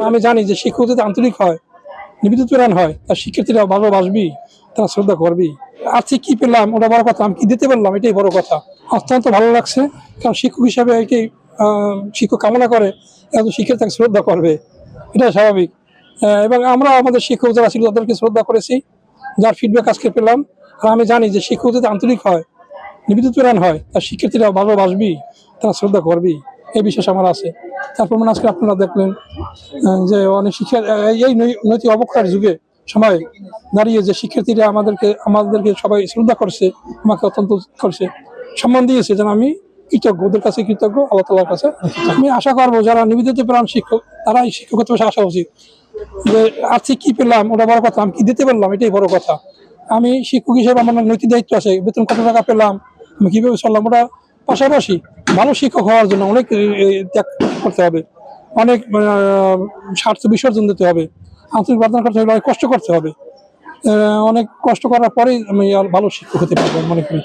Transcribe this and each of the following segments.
আমি জানি যে শিক্ষক যদি আন্তরিক হয়, নিবেদিত প্রাণ হয়, তার শিক্ষার্থীরা ভালোবাসবি, তারা শ্রদ্ধা করবি। আজকে কি পেলাম ওটা বড় কথা, আমি কি দিতে পারলাম এটাই বড় কথা। অত্যন্ত ভালো লাগছে, কারণ শিক্ষক হিসাবে এটাই শিক্ষক কামনা করে শিক্ষার্থী তাকে শ্রদ্ধা করবে, এটা স্বাভাবিক। এবং আমরা আমাদের শিক্ষক যারা ছিল তাদেরকে শ্রদ্ধা করেছি, যার ফিডব্যাক আজকে পেলাম। আর আমি জানি যে শিক্ষক যদি আন্তরিক হয়, নিবেদিত প্রাণ হয়, তার শিক্ষার্থীরা ভালোবাসবি, তারা শ্রদ্ধা করবি, এই বিশ্বাস আমার আছে। তারপর আজকে আপনারা দেখলেন যে অনেক শিক্ষা এই নৈতিক অবক্ষয়ের যুগে সময় দাঁড়িয়ে যে শিক্ষার্থীরা আমাদেরকে সবাই শ্রদ্ধা করছে, আমাকে অত্যন্ত করছে, সম্মান দিয়েছে, যেন আমি কৃতজ্ঞ, ওদের কাছে কৃতজ্ঞ, আল্লাহ তাআলার কাছে। আমি আশা করবো যারা নিবেদিত প্রাণ শিক্ষক তারা এই শিক্ষকত্ব আসা উচিত। যে আজকে কি পেলাম ওটা বড় কথা, আমি কি দিতে পারলাম এটাই বড় কথা। আমি শিক্ষক হিসেবে আমার নৈতিক দায়িত্ব আছে, বেতন কত টাকা পেলাম, আমি কিভাবে চললাম, ওটা পাশাপাশি ভালো শিক্ষক হওয়ার জন্য অনেক ত্যাগ করতে হবে, অনেক স্বার্থ বিসর্জন দিতে হবে, আন্তরিক বার্তা করতে হবে, অনেক কষ্ট করতে হবে। অনেক কষ্ট করার পরেই আমি ভালো শিক্ষক হতে পারবো মনে করি।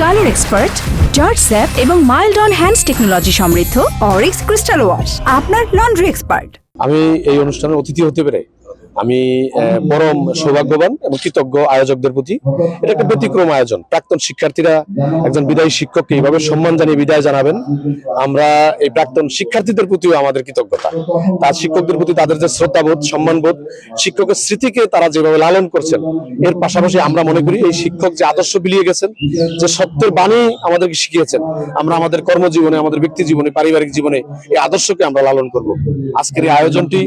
কালার এক্সপার্ট, জর্জ স্যাপ এবং মাইল্ড অন হ্যান্ডস টেকনোলজি সমৃদ্ধ অরিক্স ক্রিস্টাল ওয়াশ আপনার লন্ড্রি এক্সপার্ট। আমি এই অনুষ্ঠানের অতিথি হতে পেরে আমি পরম সৌভাগ্যবান এবং কৃতজ্ঞ আয়োজকদের প্রতি। এটা একটা ব্যতিক্রম আয়োজন। প্রাক্তন শিক্ষার্থীরা একজন বিদায়ী শিক্ষককে এইভাবে সম্মান জানিয়ে বিদায় জানাবেন, আমরা এই প্রাক্তন শিক্ষার্থীদের প্রতিও আমাদের কৃতজ্ঞতা। তার শিক্ষকদের প্রতি তাদের যে শ্রদ্ধাবোধ, সম্মানবোধ, শিক্ষকের স্মৃতিকে তারা যেভাবে লালন করছেন, এর পাশাপাশি আমরা মনে করি এই শিক্ষক যে আদর্শ বিলিয়ে গেছেন, যে সত্যের বাণী আমাদেরকে শিখিয়েছেন, আমরা আমাদের কর্মজীবনে, আমাদের ব্যক্তি জীবনে, পারিবারিক জীবনে এই আদর্শকে আমরা লালন করব। আজকের এই আয়োজনটি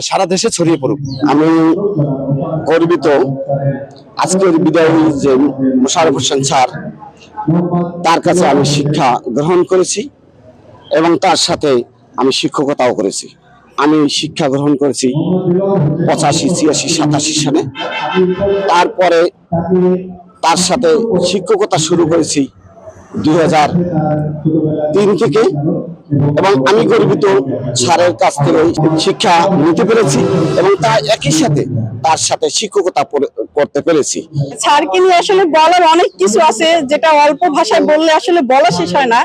সারা দেশে ছড়িয়ে পড়ুক। আমি গর্বিত আজকের বিদায়ী যে মোশাররফ হোসেন স্যার, তার কাছে আমি শিক্ষা গ্রহণ করেছি এবং তার সাথে আমি শিক্ষকতাও করেছি। আমি শিক্ষা গ্রহণ করেছি 85, 86, 87 সালে। তারপরে তার সাথে শিক্ষকতা শুরু করেছি 2003 থেকে এবং আমি গর্বিত স্যারের কাছ থেকে শিক্ষা নিতে পেরেছি এবং তা একই সাথে তার সাথে শিক্ষকতা করতে পেরেছি। স্যারকে নিয়ে আসলে বলার অনেক কিছু আছে, যেটা অল্প ভাষায় বললে আসলে বলা শেষ হয় না।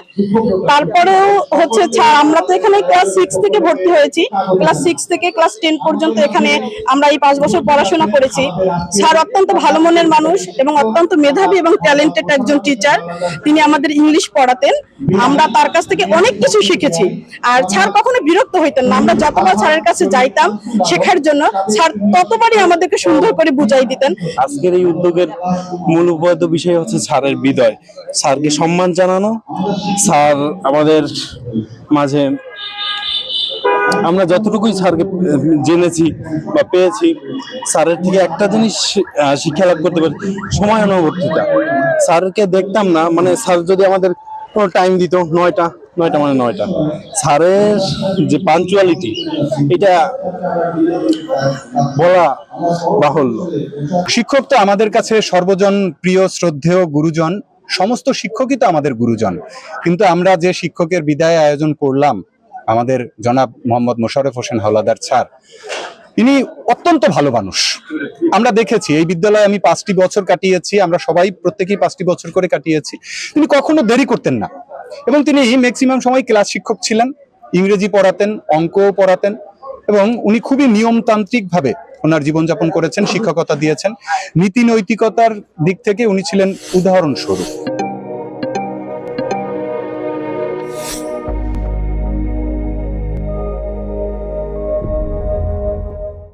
তারপরেও হচ্ছে আমরা তো এখানে ক্লাস 6 থেকে ভর্তি হয়েছি, ক্লাস 6 থেকে ক্লাস 10 পর্যন্ত এখানে আমরা এই 5 বছর পড়াশোনা করেছি। স্যার অত্যন্ত ভালো মনের মানুষ এবং অত্যন্ত মেধাবী এবং ট্যালেন্টেড একজন টিচার। তিনি আমাদের ইংলিশ পড়াতেন, আমরা তার কাছ থেকে অনেক কিছু শিখেছি। আর স্যার কখনো বিরক্ত হইতেন না, আমরা যতবার স্যারের কাছে যাইতাম শেখার জন্য, স্যার ততবারই আমাদেরকে সুন্দর করে বুঝাই দিতেন। আজকের এই উদ্যোগের মূল উপাদ্য বিষয় হচ্ছে স্যারের বিদায়, স্যারকে সম্মান জানানো। স্যার আমাদের মাঝে আমরা যতটুকুই স্যারকে জেনেছি বা পেয়েছি, স্যারের থেকে একটা জিনিস শিক্ষা লাভ করতে পারি, সময় অনুবর্তিতা। স্যারকে দেখতাম না, মানে স্যার যদি আমাদের কোনো টাইম দিত 9টা মানে 9টা, স্যারের যে পাঞ্চুয়ালিটি, এটা বলা বাহুল্য। শিক্ষক তো আমাদের কাছে সর্বজন প্রিয় শ্রদ্ধেয় গুরুজন, সমস্ত শিক্ষকই তো আমাদের গুরুজন। কিন্তু আমরা যে শিক্ষকের বিদায় আয়োজন করলাম, আমাদের জনাব মোহাম্মদ মোশাররফ হোসেন হাওলাদার স্যার, তিনি অত্যন্ত ভালো মানুষ। আমরা দেখেছি এই বিদ্যালয়ে আমি 5টি বছর কাটিয়েছি, আমরা সবাই প্রত্যেকেই 5টি বছর করে কাটিয়েছি। তিনি কখনো দেরি করতেন না এবং তিনি ম্যাক্সিমাম সময় ক্লাস শিক্ষক ছিলেন, ইংরেজি পড়াতেন, অঙ্কও পড়াতেন এবং উনি খুবই নিয়মতান্ত্রিক ভাবে ওনার জীবনযাপন করেছেন, শিক্ষকতা দিয়েছেন। নীতি নৈতিকতার দিক থেকে উনি ছিলেন উদাহরণস্বরূপ।